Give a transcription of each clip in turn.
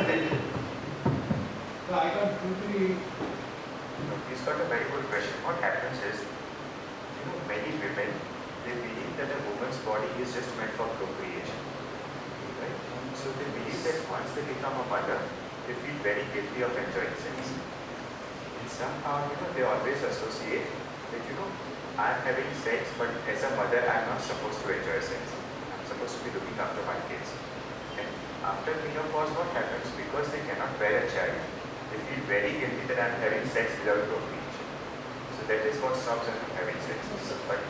and then So I got 2, 3. he's got a very good question. What happens is, many women, they believe that a woman's body is just meant for procreation. Right? So they believe that once they become a mother, they feel very guilty of enjoying sex. And somehow, they always associate that, I'm having sex, but as a mother, I'm not supposed to enjoy sex. I'm supposed to be looking after my kids. And after menopause, what happens? Because they cannot bear a child, they feel very guilty that I'm having sex without procreation. So that is what stops them from having sex. But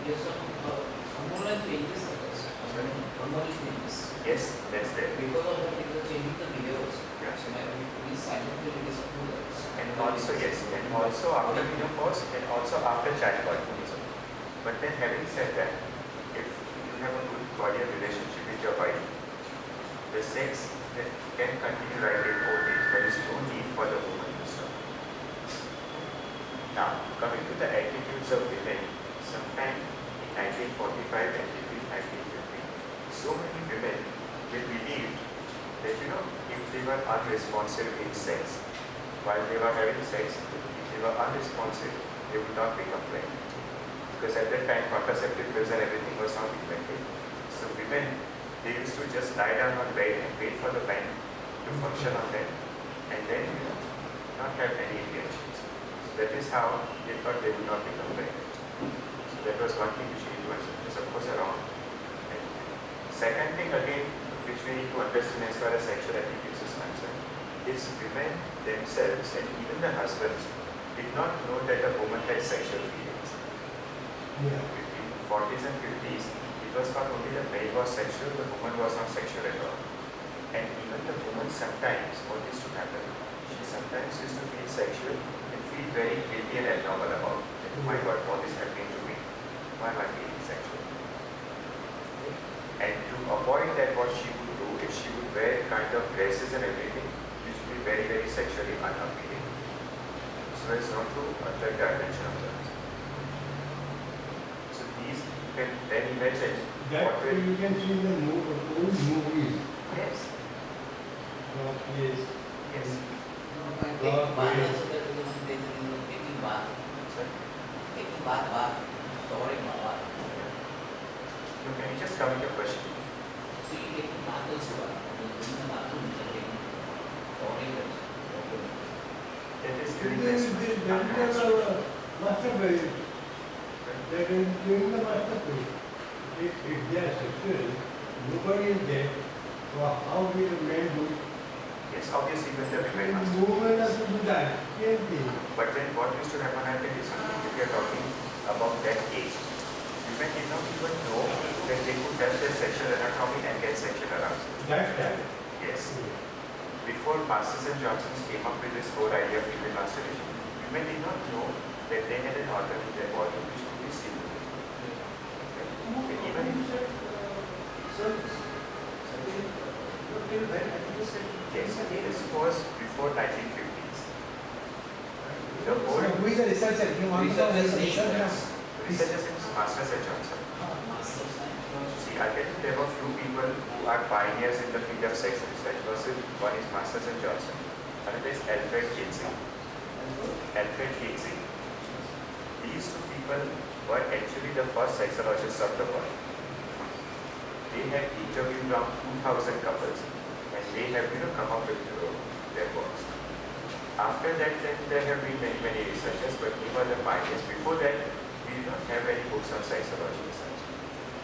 yes, hormonal changes changes. Yes, that's there. Because of that, it is changing the behaviors. Yeah. So we scientifically disapprove that. And also, yes, and also after menopause and also after childbirth. But then having said that, if you have a good cordial relationship with your wife, the sex can continue right till old age. There is no need for the woman to stop. Now, coming to the attitudes of women, sometime in 1945 and between 1950, so many women, they believed that, if they were unresponsive in sex, while they were having sex, if they were unresponsive, they would not become pregnant. Because at that time, contraceptive pills and everything was not invented. So women, they used to just lie down on bed and wait for the man to function on them, and then, not have any reactions. So that is how they thought they would not become pregnant. So that was one thing which we need to understand. This of course around. And second thing again, which we need to understand as far as sexual attitudes is concerned, is women themselves and even the husbands did not know that a woman has sexual feelings. Yeah. Between 40s and 50s, it was not only the male was sexual, the woman was not sexual at all. And even the woman sometimes, what used to happen, she sometimes used to feel sexual and feel very guilty and abnormal about it. Oh my God, what is happening to me? Why am I feeling sexual? And to avoid that, what she would do is she would wear kind of dresses and everything, which would be very, very sexually unappealing. So as not to attract the attention of others. So these, you can then imagine That what will... you can see in the old movies. Yes. Yes. Yes. Taking bath also, that is one thing, taking bath. Sir? Taking bath, showering bath. So can you just come with your question? See, taking bath also, in the bathroom, taking showering also. That is during This this. is master bedroom. That is during the master bedroom. If they are sexual, nobody is there. So how will the men do it? Yes, obviously when the women The must. women have to do that. Same thing. But then what used to happen, I think, is something if you are talking about that age. Women did not even know that they could touch their sexual anatomy and get sexual arousal. That time. Yes. Before Masters and Johnsons came up with this whole idea of female masturbation, women did not know that they had an organ in their body which could be stimulated. Okay. Even yes, this was before 1950s. The whole Who is the researcher? He wants to researchers in Masters and Johnson. See, I tell you, there were few people who are pioneers in the field of sex research. One is Masters and Johnson. Another is Alfred Kinsey. These two people were actually the first sexologists of the world. They have interviewed around 2,000 couples and they have come up with their works. After that, then there have been many researchers, but they were the pioneers. Before that, we did not have any books on sexology research.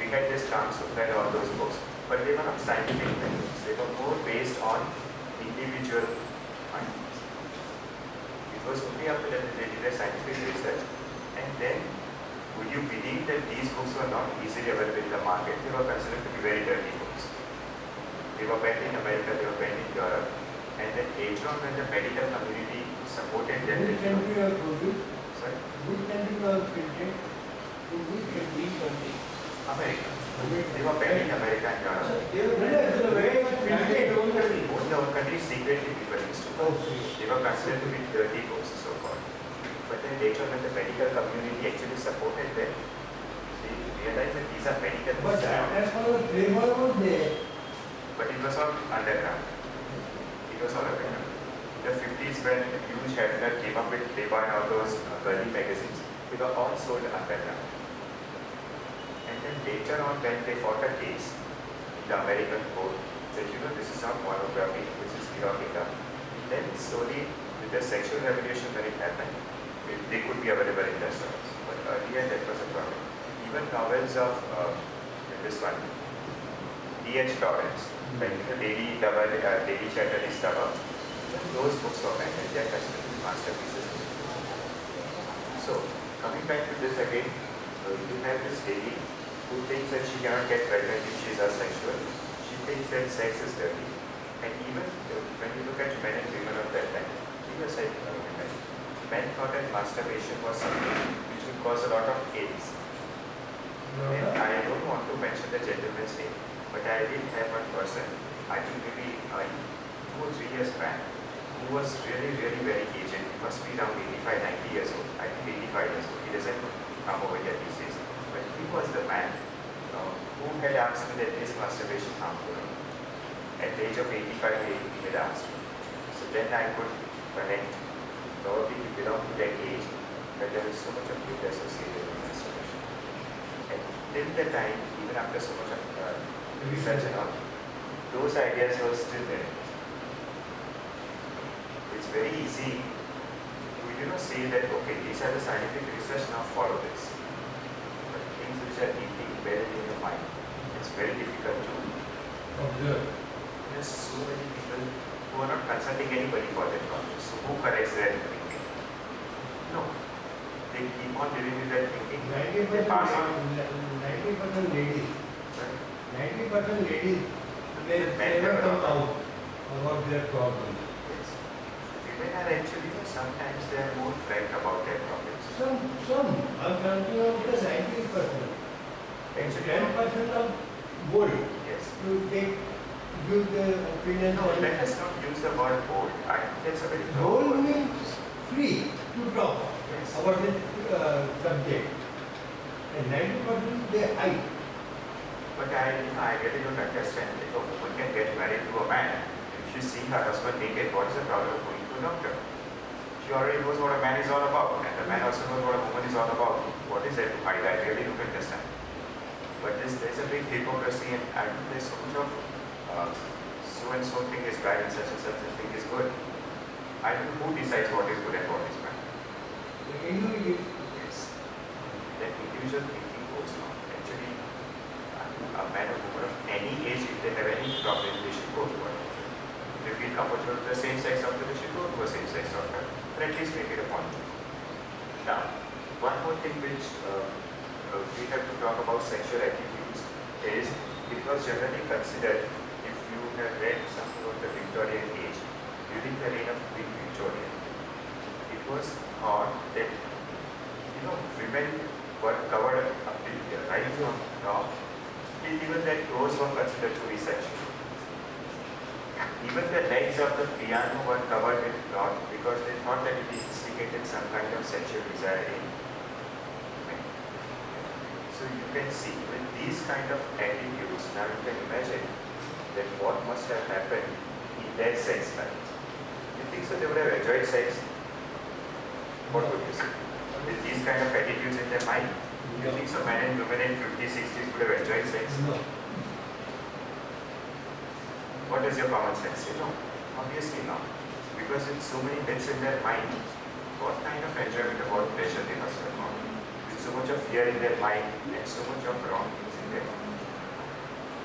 We had this Transutta and all those books, but they were not scientific methods. They were more based on individual findings. It was only after that they did a scientific research, and then would you believe that these books were not easily available in the market? They were considered to be very dirty books. They were banned in America, they were banned in Europe, and then later on when the medical community supported them, Which country are produced? sorry, Which country are printed? In which country? America. They were banned in America and Europe. Only our country secretly people used to buy. They were considered to be dirty books, so called. But then later when the medical community actually supported them, they realized that these are medical But books. as far as flavor was there. But it was all underground. It was when Hugh Hefner came up with Playboy and all those girly magazines, they were all sold underground. And then later on, when they fought a case in the American court, said, this is not pornography, this is erotica. Then slowly, with the sexual revolution when it happened, they could be available in the stores. But earlier, that was a problem. Even novels of this one, D.H. Lawrence, like Lady Chatter is Tava, those books were banned and they are considered masterpieces. So, coming back to this again, you have this lady who thinks that she cannot get pregnant if she is asexual. She thinks that sex is dirty. And even when you look at men and women of that time, leave aside women, men thought that masturbation was something which would cause a lot of ills. And I don't want to mention the gentleman's name, but I did have one person, I think maybe 2 or 3 years back, who was really, really very aged. He must be around 85, 90 years old. I think 85 years old. He doesn't come over here these days. But he was the man who had asked me that is masturbation harmful. At the age of 85, he had asked me. So then I could connect. Probably he belonged to that age, but there was so much of guilt associated with masturbation. And till the time, even after so much of research and all, those ideas were still there. It's very easy to say that okay, these are the scientific research, now follow this. But things which are deeply embedded in your mind, it's very difficult to observe. There's so many people who are not consulting anybody for their problems. So who corrects their thinking? No. They keep on living with their thinking. 90% They pass on. 90% ladies, Right? 90% ladies, they never come out about their problems. Yes. Women are actually, sometimes they are more frank about their problems. Some, I'm talking about the 90%. And Actually, 10% of bold yes. to give their opinion No, on let us not use the word bold. I think that's a very bold word. means free to talk Yes. about this subject. And 90% they hide. But I really don't understand. If a woman can get married to a man, if she sees her husband naked, what is the problem of going to a doctor? She already knows what a man is all about, and the man also knows what a woman is all about. What is there to hide? I really don't understand. But there's a big hypocrisy, and I think there's so much of so and so thing is bad and such thing is good. I don't know who decides what is good and what is bad. Yes. That individual thinking goes on. Actually, a man or woman of any age, if they have any problem, they should go to a doctor. If they feel comfortable with the same sex doctor, they should go to a same sex doctor, but at least make it a point. Now, one more thing which we have to talk about sexual attitudes is it was generally considered, if you have read something about the Victorian age, during the reign of Queen Victoria, it was thought that women were covered up till here, right from now, till even their clothes were considered to be sexual. Even the legs of the piano were covered with cloth because they thought that it instigated some kind of sexual desire in men. So you can see with these kind of attitudes, now you can imagine that what must have happened in their sex life. You think so they would have enjoyed sex? What would you say? With these kind of attitudes in their mind, you think so men and women in 50s, 60s would have enjoyed sex? No. What does your common sense say? No, obviously not. Because with so many myths in their mind, what kind of enjoyment or what pleasure they must have got? With so much of fear in their mind and so much of wrong things in their mind.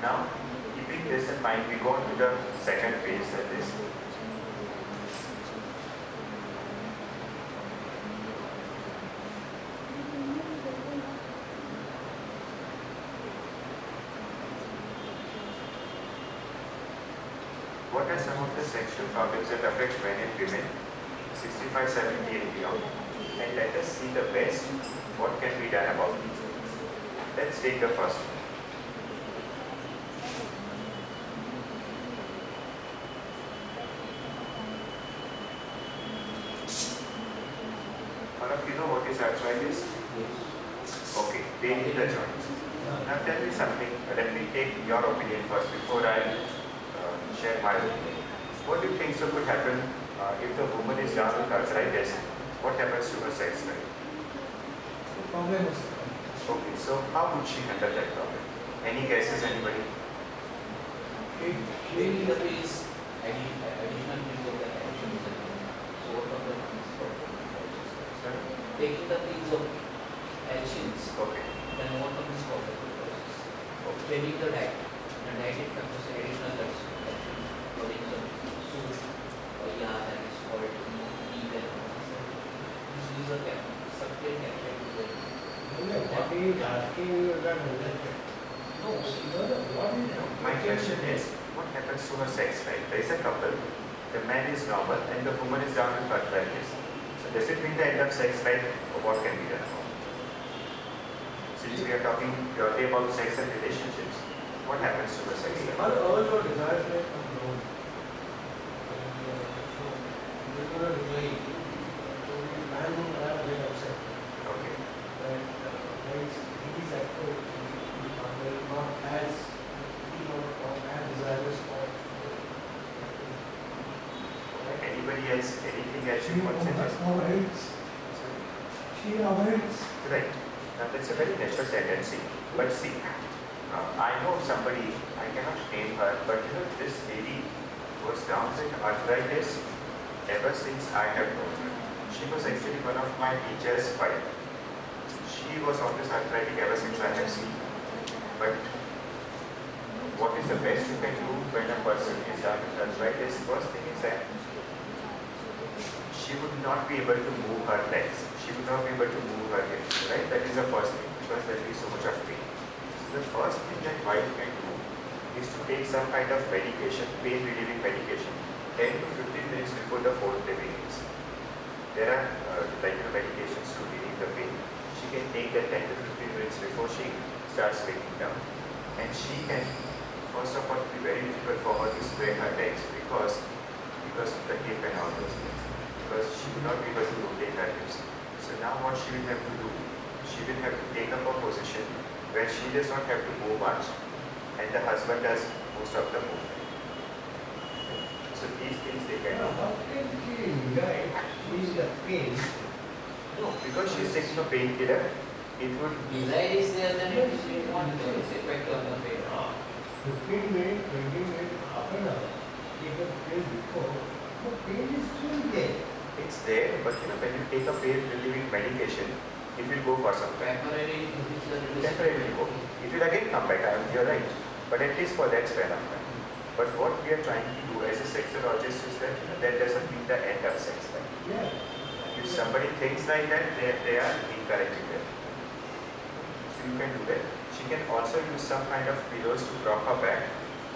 Now, keeping this in mind, we go on to the second phase, that is what are some of the sexual problems that affect men and women 65, 70 and beyond? And let us see the best what can be done about these things. Let's take the first one. All of you know what is arthritis? Okay, pain in the joints. Now tell me something, let me take your opinion first before I share my opinion. What do you think so could happen if the woman is down with arthritis, what happens to her sex life? Problem is, Okay, so how would she handle that problem? Any guesses, anybody? Taking the pills, additional pills of the action is a so what of the is Sorry? taking the pills of actions, Okay. then what of this process? Changing the diet, and diet factors additional action, putting the soup, or yeah, that is called meat and these are subtle captured. What he is asking you is not understand. No, What is My question is, what happens to her sex life? There is a couple, the man is normal and the woman is down with arthritis. So does it mean the end of sex life, or what can be done? Since we are talking purely about sex and relationships, what happens to her sex life? all your desires may come down. So, you do not relate. So, the man will have a very upset. Okay. That he is active, the partner is not as, he not as desirous for. Anybody else, anything else you want to suggest? avoids. Sorry. She avoids. Right. Now that's a very natural tendency. But see, I know somebody, I cannot name her, but you know, this lady was down with arthritis ever since I have known her. She was actually one of my teacher's wife. She was on this arthritic ever since I have seen her. But what is the best you can do when a person is down with arthritis? First thing is that she would not be able to move her legs. She would not be able to move her hips, right? That is the first thing, because there will be so much of pain. So the first thing that wife can do is to take some kind of medication, pain relieving medication, 10 to 15 minutes before the fourth day begins. There are medications to relieve the pain. She can take that 10 to 15 minutes before she starts waking down. And she can, first of all, it will be very difficult for her to spread her legs because of the hip and all those things. Because she will not be able to rotate her hips. So now what she will have to do, she will have to take up a position where she does not have to move much and the husband does most of the movement. So these things they can do. How can she enjoy? She is the pain. No, because she is taking a painkiller, it would, desire is there, then it will not effect on the pain. 15 minutes, 20 minutes, half an hour. Take a pill before. The pain is still there. it's there, but you know, when you take a pain relieving medication, it will go for some time. Temporary, it is a Temporarily go. It will again come back, you're right. But at least for that span of time. But what we are trying to do as a sexologist is that, you know, that doesn't mean the end of sex life. Yeah. If somebody thinks like that, they are incorrect in that. So you can do that. She can also use some kind of pillows to prop her back,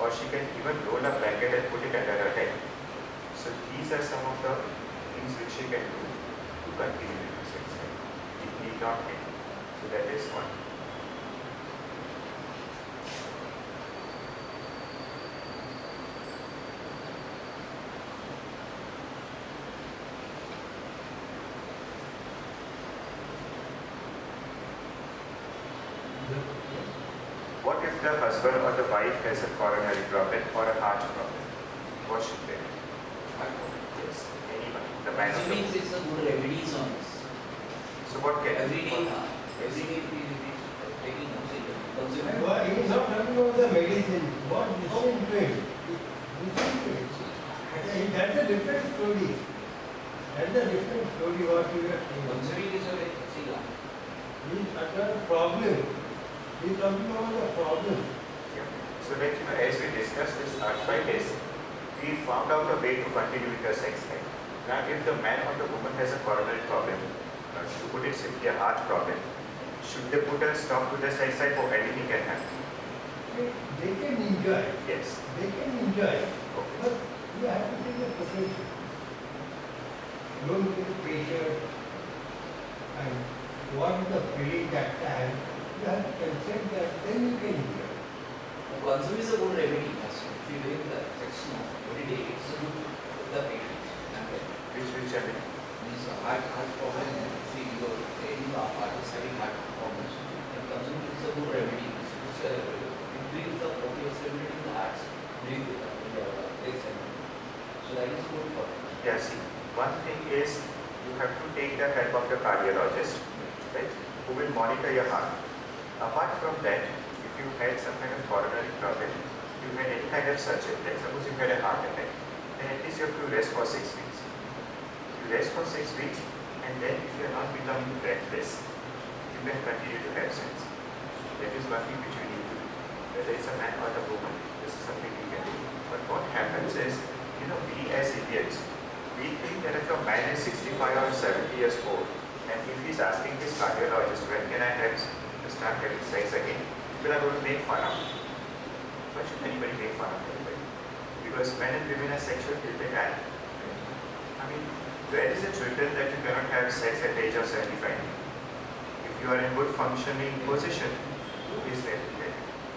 or she can even roll a blanket and put it under her head. So these are some of the things which she can do to continue with her sex life. It need not end. So that is one. What if the husband or the wife has a coronary problem or a heart problem? What should they do? Yes, anyone. The man of the Assuming it's a good remedies on this. So what can Every day we will be taking consuming. Well, he is not talking about the medicine. What listen to it? Listen to it. That's a different story. That's a different story what you are saying. Consuming is a very He is under a problem. He is talking about the problem. Yeah. So like, you know, as we discussed this arthritis, we found out a way to continue with the sex life. Now if the man or the woman has a coronary problem, to put it simply a heart problem, should they put a stop to the sex life or anything can happen? They can enjoy. Yes. They can enjoy. Okay. But you have to take the precaution. Don't get pressure. And what is the feeling that time, you have to consent that, then you can enjoy. Consuming is a good remedy. Also. If you doing the sex now every day, it's a good for the patient. Which I mean, This heart problem, see your any heart is having heart problems. And consuming is a good remedy. It brings the proprioception in the heart, brings the legs. So that is good for them. Yeah, see, one thing is you have to take the help of your cardiologist, right, who will monitor your heart. Apart from that, if you had some kind of coronary problem, you had any kind of surgery, like suppose you had a heart attack, then at least you have to rest for 6 weeks. You rest for 6 weeks, and then if you are not becoming breathless, you can continue to have sex. That is one thing which we need to do. Whether it's a man or a woman, this is something we can do. But what happens is, we as Indians, we think that if a man is 65 or 70 years old, and if he's asking his cardiologist, when can I start having sex again, people are going to make fun of him. Why should anybody make fun of anybody? Because men and women are sexual till they die. I mean, where is it written that you cannot have sex at the age of 75? If you are in good functioning position, who is there?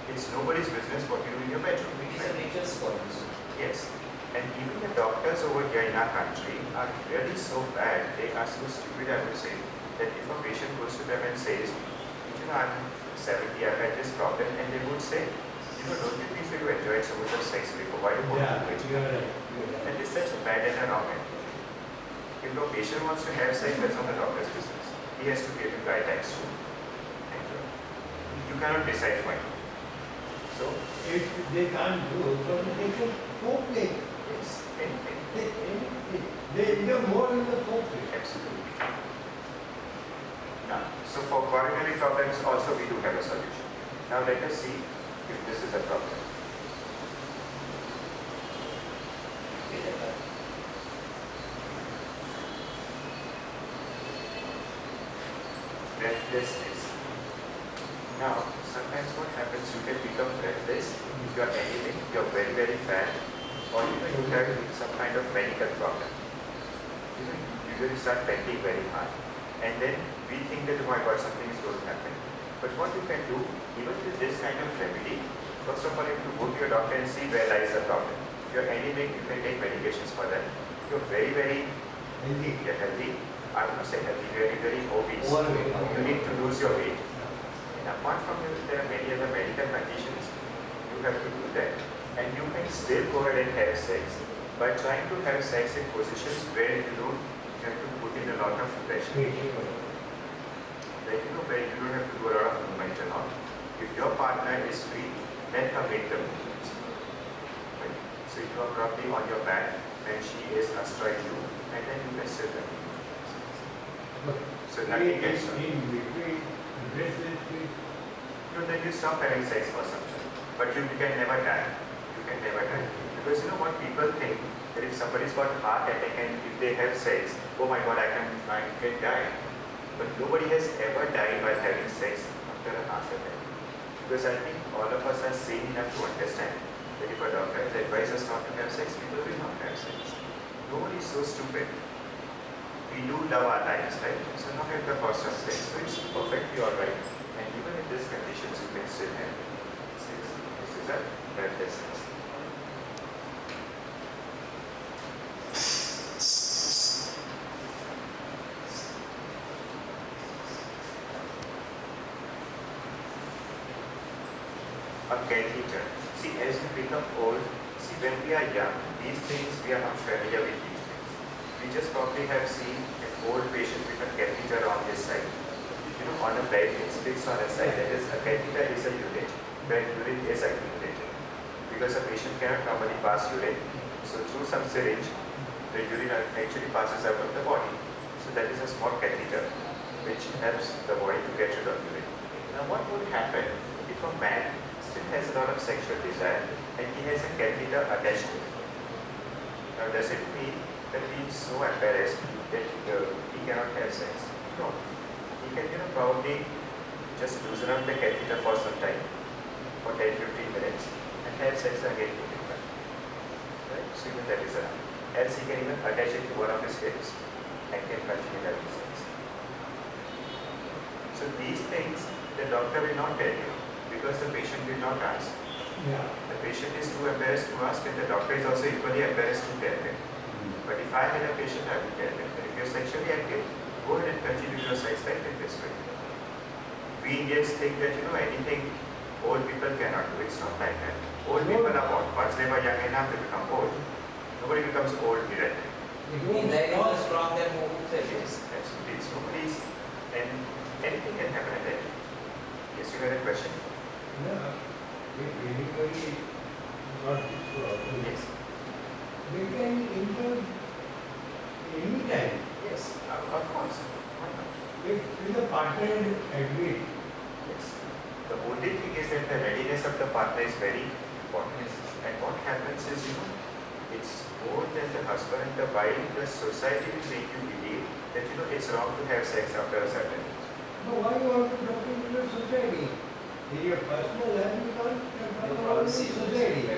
It's nobody's business what you do in your bedroom. It is a nature's fault. Yes. And even the doctors over here in our country are really so bad, they are so stupid, I would say, that if a patient goes to them and says, I'm 70, I've had this problem, and they would say, don't you think you enjoyed so much of sex before? Why do you want to do it? You're right. That is such a bad and a wrong idea. If a patient wants to have sex, that's not the doctor's business. He has to give you guidelines too. And you cannot decide for him. So, If they can't do, but they can co-play. yes, anything. They know more in the co-play. Absolutely. Now, so for coronary problems also we do have a solution. Now let us see if this is a problem. Breathlessness. Now, sometimes what happens, you can become breathless if you are anemic, you are very, very fat, or you have some kind of medical problem. You usually start panting very hard. And then we think that, oh my God, something is going to happen. But what you can do, even with this kind of remedy, first of all, you have to go to your doctor and see where lies the problem. If you're anemic, you can take medications for that. If you're very, very healthy, I would not say healthy, very, very obese. Overweight. You need to lose your weight. And apart from this, there are many other medical conditions. You have to do that. And you can still go ahead and have sex by trying to have sex in positions where you have to put in a lot of pressure. Like, where you don't have to do a lot of movement and all. If your partner is free, let her make the movements. Right? So you are probably on your back and she is astride you, and then you can still continue. So nothing gets done. In between, breathlessly. Then you stop having sex for some time. But you can never die. You can never die. Because what people think, that if somebody's got heart attack and if they have sex, oh my God, I can die. But nobody has ever died while having sex after a heart attack. Because I think all of us are sane enough to understand that if a doctor has advised us not to have sex, people will not have sex. Nobody is so stupid. We do love our lives, right? So not at the cost of sex. So it's perfectly alright. And even in these conditions, you can still have sex. This is a breathlessness. A catheter. See, as we become old, see, when we are young, these things, we are not familiar with these things. We just probably have seen an old patient with a catheter on this side. On a bed, it's fixed on a side. That is, a catheter is a unit where urine is accumulated. Because a patient cannot normally pass urine, so through some syringe, the urine actually passes out of the body. So that is a small catheter which helps the body to get rid of urine. Now what would happen if a man still has a lot of sexual desire and he has a catheter attached to it? Now does it mean that he is so embarrassed that he cannot have sex? No. He can probably just loosen up the catheter for some time, for 10-15 minutes, and have sex again with him. Right? So even that is enough. Else he can even attach it to one of his hips and can continue having sex. So these things the doctor will not tell you because the patient will not ask. Yeah. The patient is too embarrassed to ask, and the doctor is also equally embarrassed to tell him. But if I had a patient, I would tell him that if you're sexually active, go ahead and continue your sex life in this way. We Indians think that anything old people cannot do. It's not like that. Old people are born. Once they were young enough, they become old. Nobody becomes old directly. It won't Desire is stop. a strong than movement cell. Yes, absolutely. It's nobody's, and anything can happen at that. Yes, you had a question? No, if anybody got this problem, Yes. they can indulge anytime. Yes, of course. Why not? If the partner admit, Yes. The only thing is that the readiness of the partner is very important. And what happens is, it's more than the husband and the wife, the society will make you believe that, it's wrong to have sex after a certain age. no, why you want to talk to the society? In your personal life, you can't talk about the society.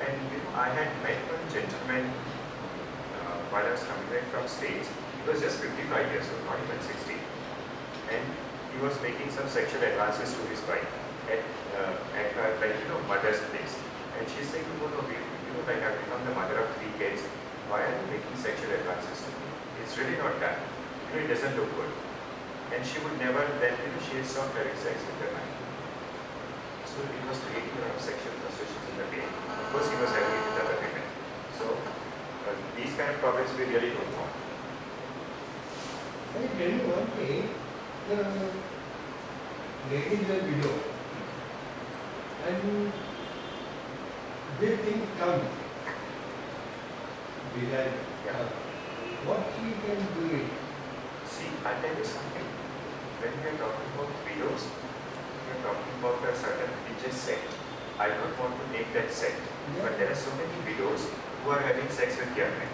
And I had met one gentleman while I was coming back from States. He was just 55 years old, not even 60. And he was making some sexual advances to his wife at her, mother's place. And she's saying, no, I've become the mother of 3 kids. Why are you making sexual advances to me? It's really not done. It doesn't look good. And she would never then, she had stopped having sex with her man. So it was creating a lot of sexual frustrations in the day. Of course, he was having it with other women. So these kind of problems we really don't want. I tell you one thing, the lady is a widow, and this thing comes, desire. Yeah. What she can do it? See, I'll tell you something. When we are talking about widows, we are talking about a certain religious sect. I don't want to name that sect, but there are so many widows who are having sex with young men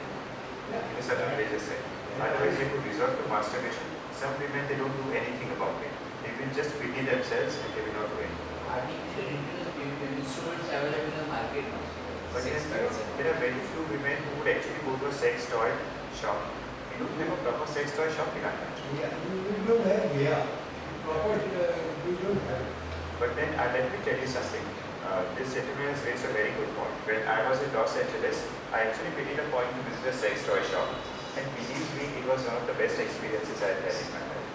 in a certain religious sect. Otherwise, they could resort to masturbation. Some women, they don't do anything about it. They will just pity themselves and they will not do anything. Artificial instruments available in the market now. But Sex yes, toys. there are very few women who would actually go to a sex toy shop. We don't have a proper sex toy shop in our country. Yeah, we don't have, proper, we don't have. But then let me tell you something. This gentleman has raised a very good point. When I was in Los Angeles, I actually made it a point to visit a sex toy shop. And believe me, it was one of the best experiences I had had in my life.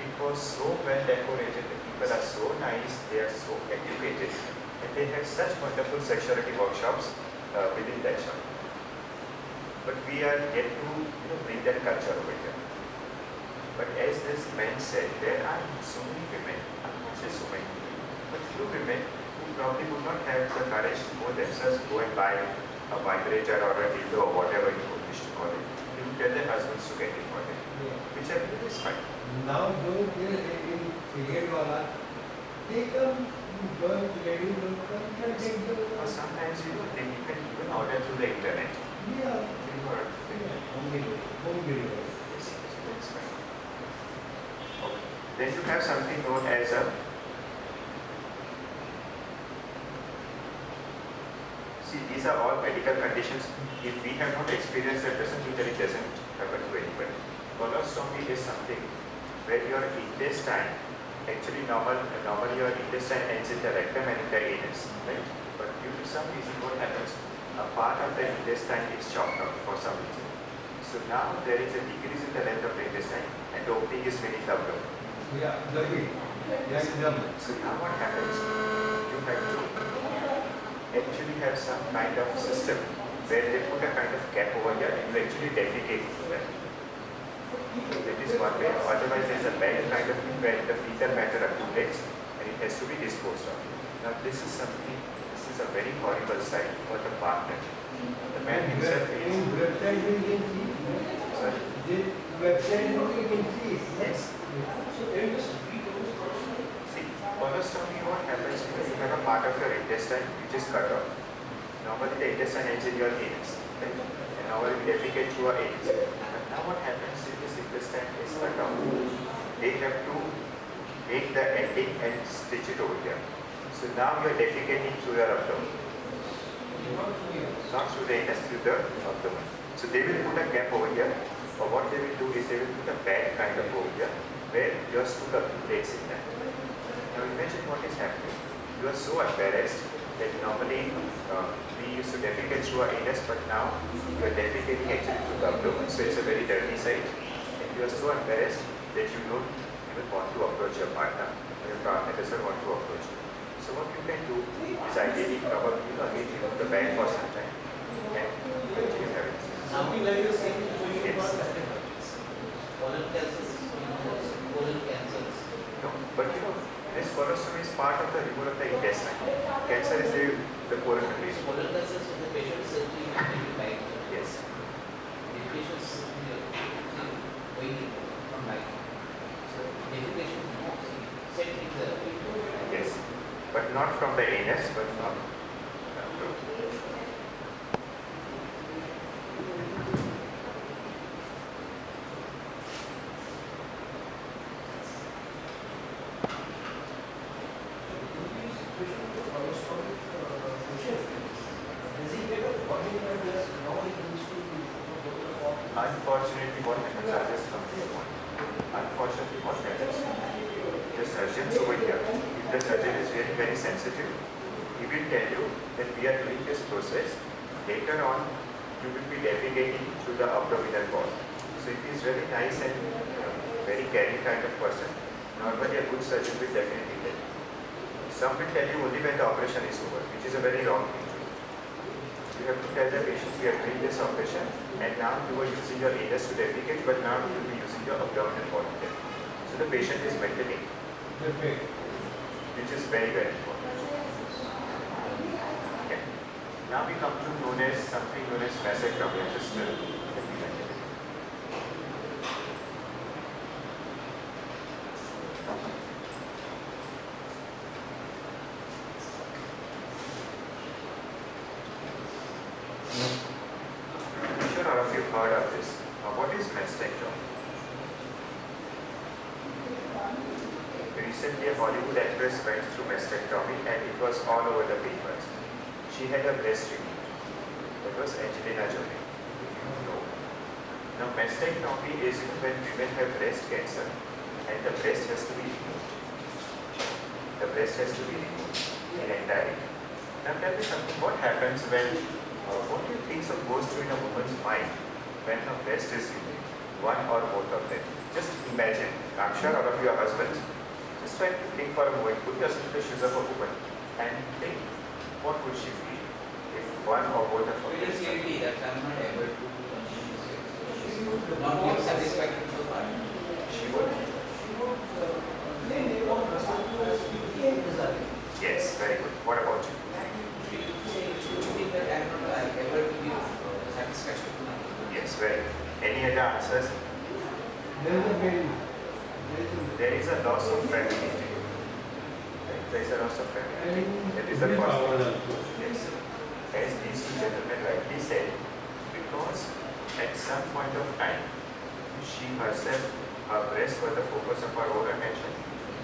It was so well decorated, the people are so nice, they are so educated, and they have such wonderful sexuality workshops within that shop. But we are yet to bring that culture over here. But as this man said, there are so many women, I won't say so many, but few women who probably would not have the courage to go themselves go and buy a vibrator or a dildo or whatever you wish to call it. They would tell their husbands to get it for them, which I believe is fine. Now those in cigarette wala, they come, girls, ladies, will come and take the, Or sometimes they can even order through the internet. yeah, Home delivery. home delivery. Yes, so that's fine. Okay. Then you have something known as a see, these are all medical conditions. If we have not experienced that, doesn't mean that it doesn't happen to anybody. Colostomy is something where your intestine, actually normally your intestine ends in the rectum and in the anus, right? But due to some reason, what happens? A part of the intestine is chopped off for some reason. So now there is a decrease in the length of the intestine and the opening is very abdomen. Yeah, double. Yeah, double. So now what happens? You have to actually have some kind of system where they put a kind of cap over here and you actually defecate through that. That is one way. Otherwise there is a bad kind of thing where the fecal matter accumulates and it has to be disposed of. Now this is a very horrible sight for the partner. The man himself is... In website we can see. Sorry? This website we can see. Yes. So there is See, colostomy, what happens is you have a part of your intestine which is cut off. Normally the intestine ends in your anus, right? And normally we defecate through our anus. But now what happens is this intestine is cut off. They have to make the ending and stitch it over here. So now you are defecating through your abdomen. Not through the anus, through the abdomen. So they will put a gap over here, or what they will do is they will put a bag kind of over here, where your stool accumulates in that. Now imagine what is happening. You are so embarrassed that normally we used to defecate through our anus, but now you are defecating actually through the abdomen, so it's a very dirty sight. And you are so embarrassed that you don't even want to approach your partner, or your partner doesn't want to approach you. So what you can do is ideally probably again remove the bag for some time and continue having cancer is the colon cancer. Colon cancer, so the patient is surgery maybe like Yes. the patient's going from like so the patient setting the Yes. But not from the anus, but from unfortunately what happens, I'll just come to the point. Unfortunately what happens, the surgeons over here, if the surgeon is really very sensitive, he will tell you that we are doing this process. Later on, you will be defecating through the abdominal wall. So if he is really nice and very caring kind of person, normally a good surgeon will definitely tell you. Some will tell you only when the operation is over, which is a very wrong thing to do. You have to tell the patient we are doing this operation and now you are using your anus to defecate, but now you will be using your abdominal wall. So the patient is mentally, which is very, very important. Okay. Now we come to something known as mastectomy. Just let me mention it. I'm sure all of you heard of this. What is mastectomy? Recently, a Hollywood actress went through mastectomy and it was all over the papers. She had a breast removed. That was Angelina Jolie, if you know. Now, mastectomy is when women have breast cancer and the breast has to be removed. The breast has to be removed in entirety. Now, tell me something. What happens when, what do you think goes through in a woman's mind when her breast is removed? One or both of them. Just imagine. I'm sure all of your husbands. Just try to think for a moment, put yourself in the shoes of a woman and think, what would she feel if one or both of her breasts are guilty that I'm not able to continue this. Not give satisfaction to the partner. She would? Yes, very good. What about you? You think that I'm not able to give satisfaction to my partner. Yes, very good. Any other answers? There is a loss of femininity. Right? There is a loss of femininity. That is the first thing. Yes. As these two gentlemen rightly said, because at some point of time, she herself, her breasts were the focus of her own attention,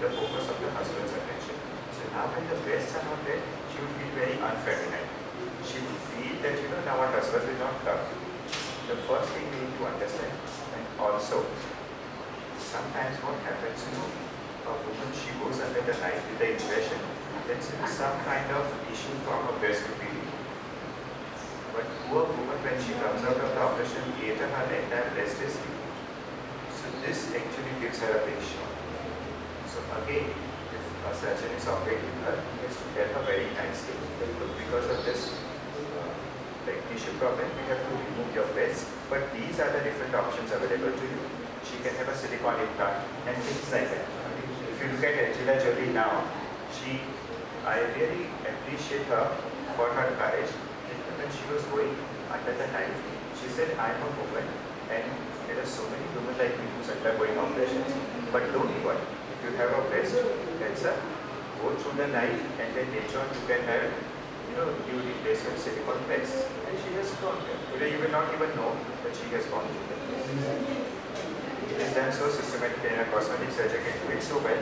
the focus of the husband's attention. So now when the breasts are not there, she would feel very unfeminine. She would feel that, now her husband will not love. The first thing we need to understand, and also, sometimes what happens, a woman, she goes under the knife with the impression that some kind of issue from her breast would be removed. But poor woman, when she comes out of the operation, either her entire breast is removed. So this actually gives her a big shock. So again, if a surgeon is operating her, he has to tell her very nicely that because of this tissue problem, we have to remove your breast, but these are the different options available to you. She can have a silicone implant and things like that. If you look at Angelina Jolie now, I really appreciate her for her courage. When she was going under the knife, she said, I'm a woman and there are so many women like me who's undergoing operations. But don't worry, if you have a breast cancer, go through the knife and then later on you can have new replacement silicone breasts. And she has gone there. Today you will not even know that she has gone through that. It is done so systematically and a cosmetic surgeon can do it so well,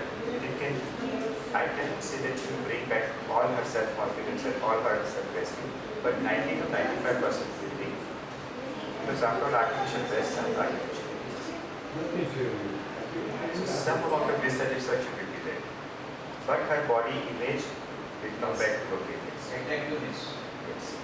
I can say that she will bring back all her self-confidence and all her self-esteem, but 90 to 95% will be, because after all artificial breasts are artificial. So some amount of dissatisfaction will be there, but her body image will come back to her previous. Attractiveness. Yes.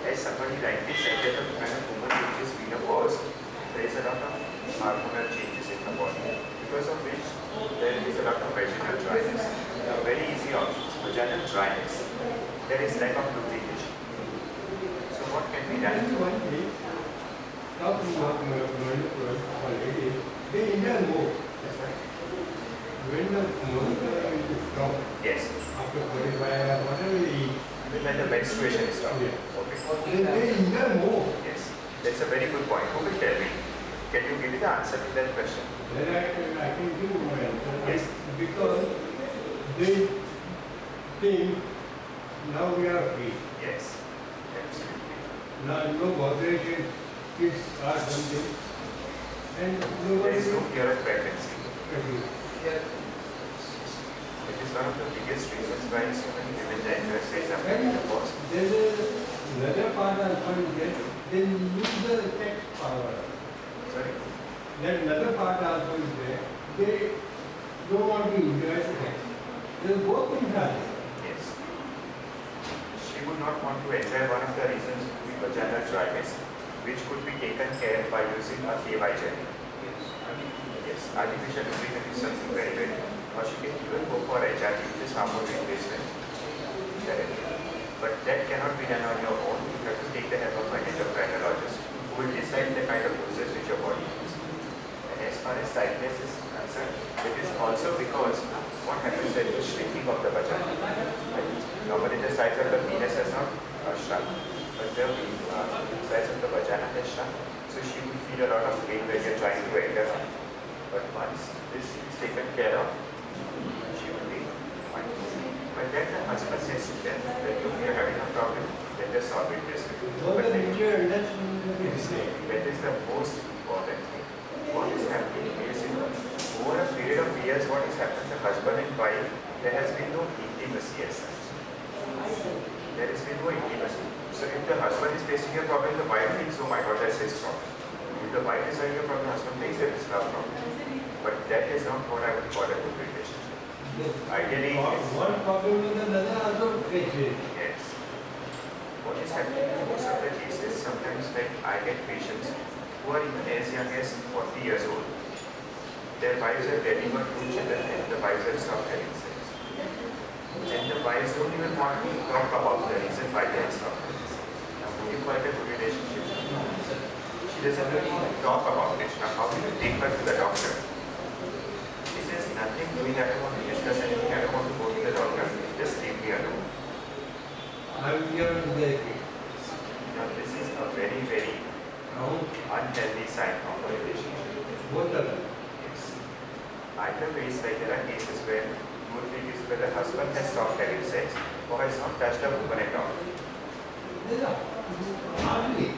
As somebody rightly said, that when a woman reaches menopause, there is a lot of hormonal changes in the body, because of which there is a lot of vaginal dryness. Now, very easy options. Vaginal dryness. There is lack of lubrication. So what can be done? One is, now already, they inhale more. That's right. When the molecular is stopped, Yes. after 45 whatever they eat, When the menstruation is stopped. Yeah. Okay. they inhale more. Yes. That's a very good point. Who will tell me? Can you give me the answer to that question? Then I can give you my answer. Yes. Because they think now we are free. Yes. Absolutely. Now no botheration, kids are something. And There nobody is no fear of pregnancy. Here, It is one of the biggest reasons why so many women enter states after And divorce. there is another part also is there, they lose the tax power. Sorry? Then another part also is there, they don't want to enjoy the tax. They both inside. Yes. She would not want to enjoy one of the reasons would be vaginal dryness, which could be taken care by using a KY gel. yes, Yes, artificial lubricant is something very, very good. Or she can even go for HRT, which is hormone replacement therapy. But that cannot be done on your own. You have to take the help of an endocrinologist who will decide the kind of doses which your body needs. And as far as tightness is concerned, it is also because what happens is the shrinking of the vagina. Right? Normally the size of the penis has not shrunk, but the size of the vagina has shrunk. So she will feel a lot of pain when you're trying to enter. But once this is taken care of, she will be fine. But then the husband says to them that if you are having a problem, let us solve it this way. Both But the then, nature and that's the same. that is the most important thing. What is happening is, over a period of years, what has happened to husband and wife, there has been no intimacy as such. There has been no intimacy. So if the husband is facing a problem, the wife thinks, oh my God, that's his problem. If the wife is having a problem, the husband thinks that it's her problem. But that is not what I would call a good relationship. Ideally, it's- One problem with another also faces. yes. What is happening in most of the cases, sometimes like I get patients who are even as young as 40 years old. Their wives have delivered 2 children and the wives have stopped having sex. And the wives don't even want to talk about the reason why they have stopped having sex. Now, would you call it a good relationship? sir. She doesn't really talk about it. Now, how do you take her to the doctor? She says, nothing doing, I don't want to discuss anything, I don't want to go to the doctor, just leave me alone. I'm here in the Now, this is a very, very now, unhealthy sign of a relationship. both of them. Yes. Either ways, like there are cases where you would think is where the husband has stopped having sex or has not touched the woman at all. There are hardly.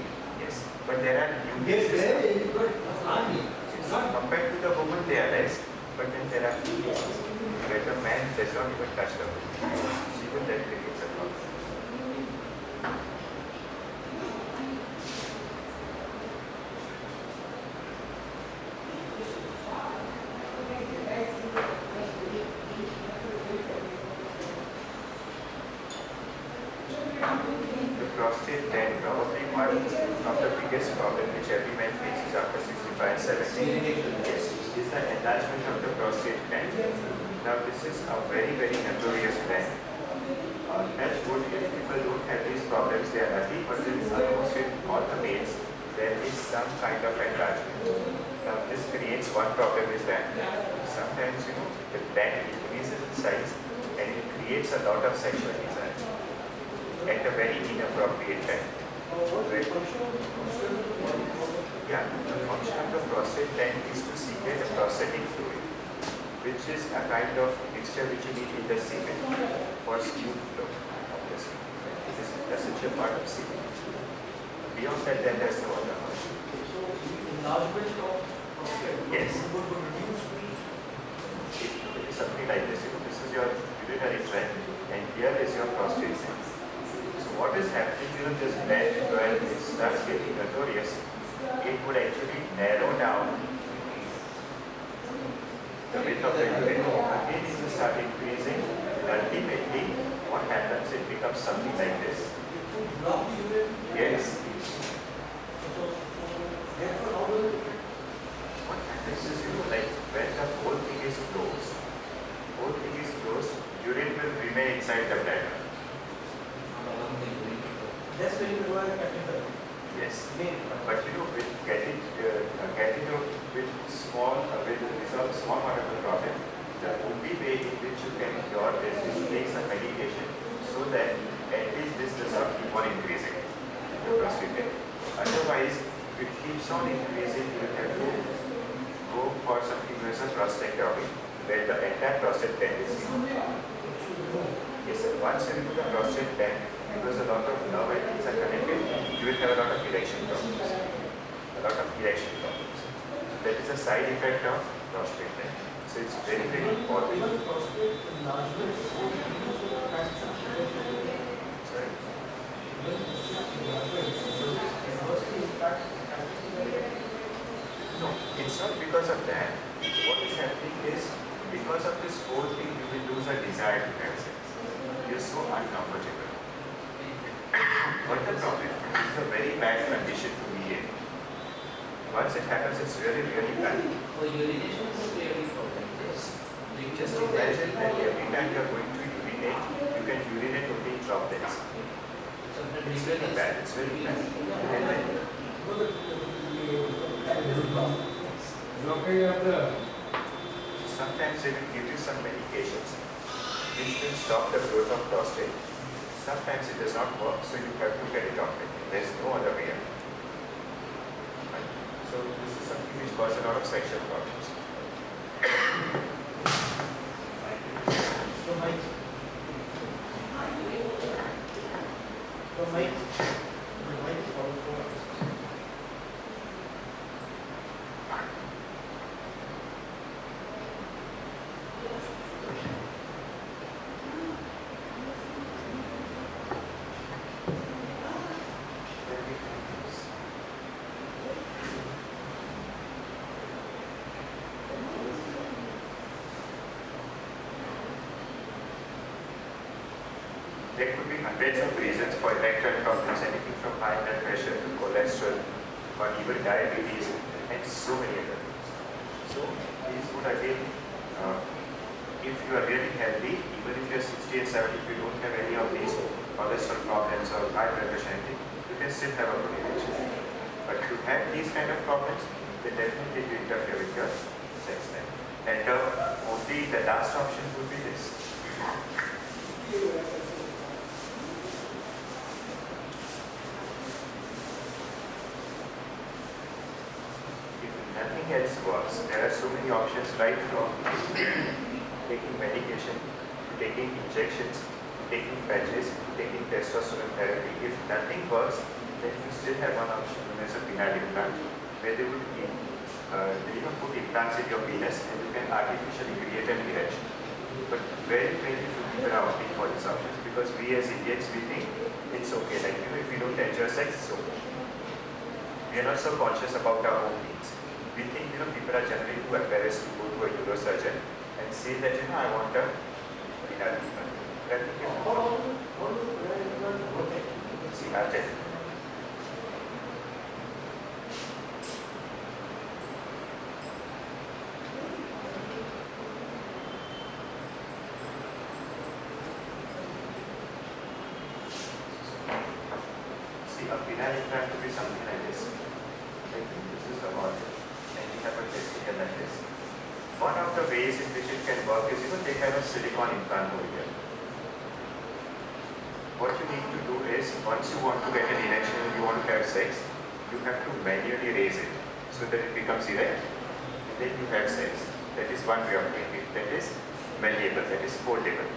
Yes. But there are new Yes, cases. there is, but hardly. Yes. Compared to the woman, they are less. But then there are few cases where the man does not even touch the woman. Even that creates a problem. The prostate gland, probably one of the biggest problem which every man faces after 65 and 70. Yes, is the enlargement of the prostate gland. Now this is a very, very notorious gland. That's good if people don't have these problems, they are lucky, but in almost in all the males, there is some kind of enlargement. Now this creates one problem is that sometimes, the gland increases in size and it creates a lot of sexual desire at a very inappropriate time. Right? Yeah, the function of the prostate gland is to secrete the prostatic fluid, which is a kind of mixture which you need in the semen for smooth flow of the semen. It is an essential part of semen. Beyond that, then there's no other function. Enlargement of prostate. Yes. Would reduce the It is something like this. This is your urinary tract, and here is your prostate gland. So what is happening, this gland, when it starts getting notorious, it would actually narrow down the width of the urine. Again, it will start increasing, and ultimately, what happens, it becomes something like this. block the urine. Yes. So therefore, how will it affect? What somewhere inside the bladder. Not along the urine. That's when you require a catheter. Yes. Main. But you know, with catheter with resolve small part of the problem, the only way in which you can cure this is to take some medication so that at least this does not keep on increasing the prostate pain. Otherwise, if it keeps on increasing, you will have to go for something known as a prostatectomy, where the entire prostate gland is removed. Yes, sir. Once you remove the prostate gland, because a lot of nerve and things are connected, you will have a lot of erection problems. A lot of erection problems. That is a side effect of prostate gland. So it's very, very important. Even prostate enlargement is cancer. Sorry. No, it's not because of that. What is happening is, because of this whole thing, you will lose a desire to have sex. You're so uncomfortable. What the problem? This is a very bad condition to be in. Once it happens, it's really, really bad. So urination is a very problem. Yes. Just imagine that every time you're going to urinate, you can urinate only in droplets. So the It's very bad. It's very bad. And then, Blockage of the sometimes they will give you some medications which will stop the growth of prostate. Sometimes it does not work, so you have to get it operated. There is no other way. Right? So this is something which causes a lot of sexual problems. So Mike. There could be hundreds of reasons for erectile problems, anything from high blood pressure to cholesterol or even diabetes and so many other things. So these would again, if you are really healthy, even if you are 60 and 70, if you don't have any of these cholesterol problems or high blood pressure, anything, you can still have a good erection. But if you have these kind of problems, then definitely you interfere with your sex life. And only the last option would be this. Nothing else works. There are so many options right from taking medication, taking injections, taking patches, taking testosterone therapy. If nothing works, then you still have one option known as a penile implant, where they would put implants in your penis and you can artificially create an erection. But very, very few people are opting for these options because we as Indians, we think it's okay. Like, if we don't enjoy sex, it's okay. We are not so conscious about our own needs. We think, people are generally too embarrassed to go to a neurosurgeon and say that, I want a penile implant. See, I'll tell you. See, a penile implant could be something like this. I think this is the body. And you have a testicle like this. One of the ways in which it can work is, they have a silicone implant over here. What you need to do is, once you want to get an erection and you want to have sex, you have to manually raise it so that it becomes erect. And then you have sex. That is one way of doing it. That is malleable, that is foldable.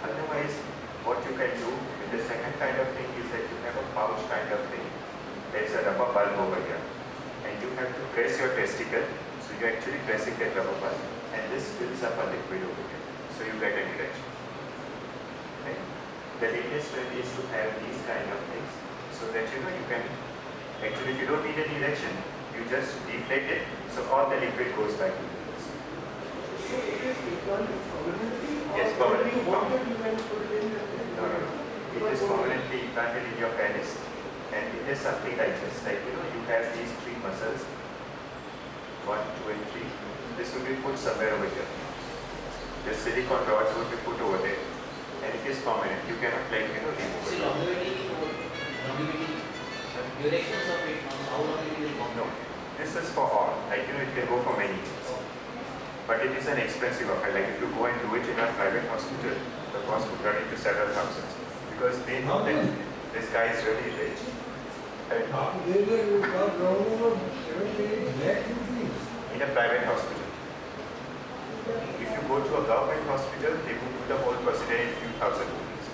Otherwise, what you can do with the second kind of thing is that you have a pouch kind of thing. There is a rubber bulb over here. And you have to press your testicle, so you're actually pressing that rubber bulb, and this fills up a liquid over here, so you get an erection. Okay? The latest trend is to have these kind of things, so that you can, actually if you don't need an erection, you just deflate it, so all the liquid goes back to the penis. So it is implanted permanently? Yes, or permanently. you want it, you can put it in the No. It is permanently implanted in your penis, and it is something like this. Like, you have these three muscles, 1, 2, and 3. This will be put somewhere over here. The silicone rods will be put over there. and it is permanent. You cannot remove See, it. longevity, durations of it, how long it will go? No, this is for all. It can go for many years. But it is an expensive affair. Like if you go and do it in a private hospital, the cost would run into several thousands. Because they know that this guy is really rich. And They will come round about 78 lakh rupees. in a private hospital. If you go to a government hospital, they will do the whole procedure in a few thousand rupees.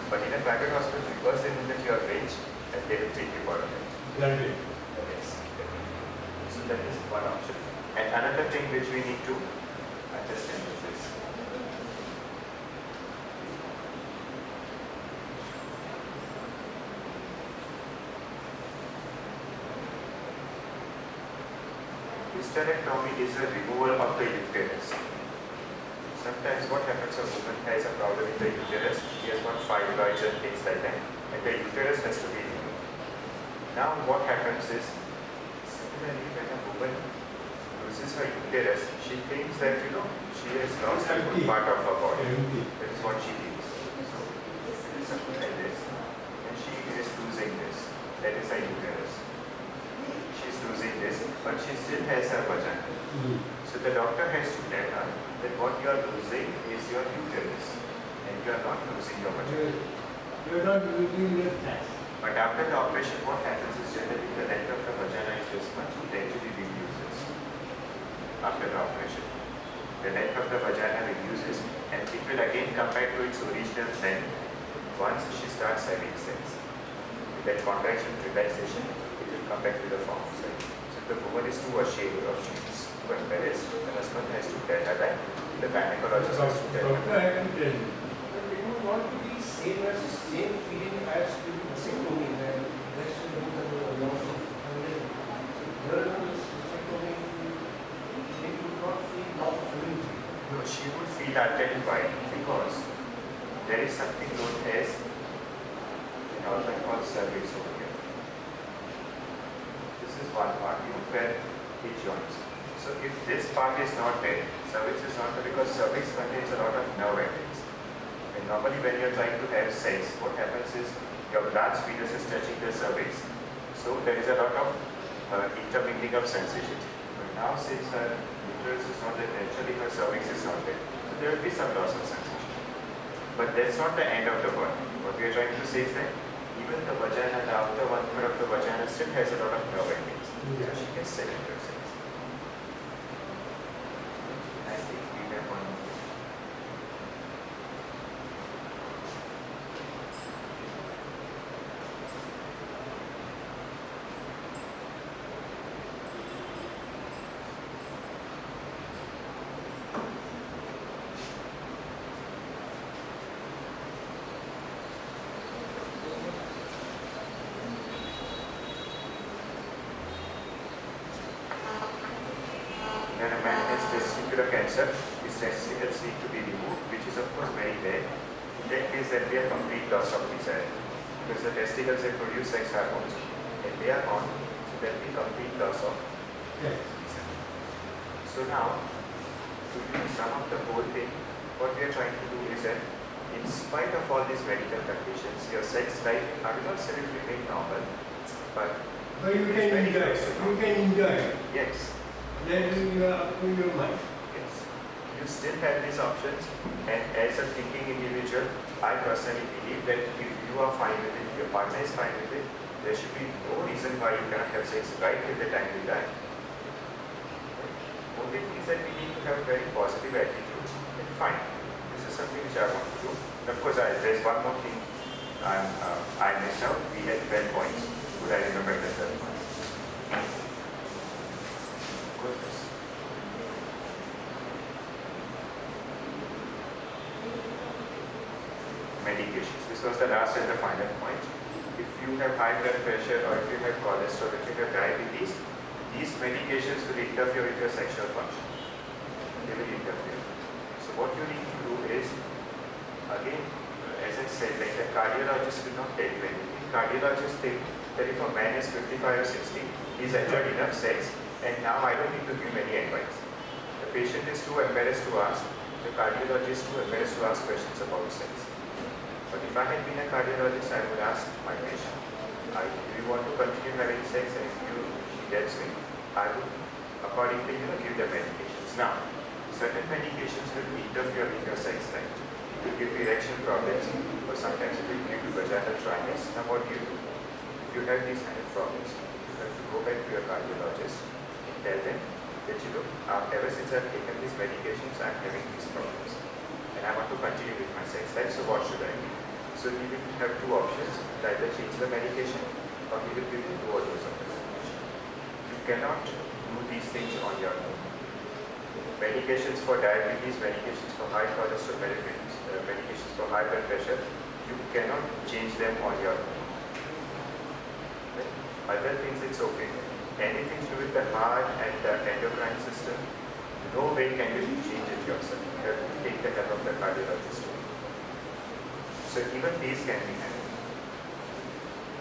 But in a private hospital, because they know that you are rich, and they will take you for a rent. Granted. Yes, definitely. So that is one option. And another thing which we need to understand is this. Hysterectomy is a removal of the uterus. Sometimes what happens, a woman has a problem in the uterus, she has got fibroids and things like that, and the uterus has to be removed. Now what happens is, similarly when a woman loses her uterus, she thinks that she has lost a good part of her body. That is what she thinks. So it is something like this, and she is losing this. That is her uterus. She is losing this, but she still has her vagina. So the doctor has to tell her that what you are losing is your uterus, and you are not losing your vagina. You're not losing your fat. But after the operation, what happens is generally the length of the vagina is just much gradually reduces. After the operation, the length of the vagina reduces, and it will again come back to its original length once she starts having sex. With that contraction, relaxation, it will come back to the form of sex. So if the woman is too ashamed or she is too embarrassed, the husband has to tell her that. The gynecologist has to tell her. Doctor, I can tell you. But it would not be same feeling as during vasectomy where breast will be the loss of urine. During this vasectomy, they would not feel loss of immunity. No, she would feel that why? Because there is something known as an organ called cervix over here. This is one part, where it joins. So if this part is not there, cervix is not there because cervix contains a lot of nerve endings. And normally when you are trying to have sex, what happens is your large fetus is touching the cervix. So there is a lot of intermingling of sensations. But now since her uterus is not there, naturally her cervix is not there. So there will be some loss of sensation. But that's not the end of the body. What we are trying to say is that even the vagina, the outer 1/3 of the vagina still has a lot of nerve endings. So she can still enter sex. I think we have one more. When a man has testicular cancer, his testicles need to be removed, which is of course very rare. In that case, there will be a complete loss of desire. Because the testicles they produce sex hormones, and they are gone, so there will be complete loss of Yes. desire. So now, to sum up the whole thing, what we are trying to do is that in spite of all these medical conditions, your sex life, I will not say it will remain normal, but But you it's can very enjoy. close to You normal. can enjoy. Yes. That is up to your mind. Yes. You still have these options, and as a thinking individual, I personally believe that if you are fine with it, if your partner is fine with it, there should be no reason why you cannot have sex right till the time you die. Only thing is that we need to have a very positive attitude and fine. This is something which I want to do. And of course, there's one more thing I missed out. We had 12 points. Could I remember the 12 points? Goodness. Medications. This was the last and the final point. If you have high blood pressure or if you have cholesterol, if you have diabetes, these medications will interfere with your sexual function. They will interfere. So what you need to do is, again, as I said, like the cardiologist will not tell you anything. Cardiologists think that if a man is 55 or 60, he's enjoyed enough sex, and now I don't need to give any advice. The patient is too embarrassed to ask, the cardiologist who appears to ask questions about sex. But if I had been a cardiologist, I would ask my patient, do you want to continue having sex? And if she tells me, I would accordingly give the medications. Now, certain medications will interfere with your sex life. It will give you erection problems, or sometimes it will give you vaginal dryness. Now what do? If you have these kind of problems, you have to go back to your cardiologist and tell them that ever since I've taken these medications, I'm having these problems. And I want to continue with my sex life, so what should I do? So he will have two options, either change the medication or he will give you lower dose of the medication. You cannot do these things on your own. Medications for diabetes, medications for high cholesterol, medications for high blood pressure, you cannot change them on your own. Right? Other things it's okay. Anything to do with the heart and the endocrine system, no way can you change it yourself. You have to take the help of the cardiologist. So even these can be handled.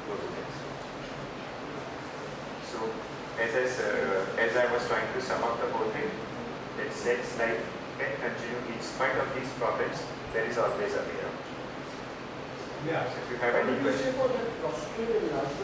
Go to next. So as I was trying to sum up the whole thing, that sex life can continue in spite of these problems. There is always a way out. Yeah. So if you have any questions. For that prostate enlargement,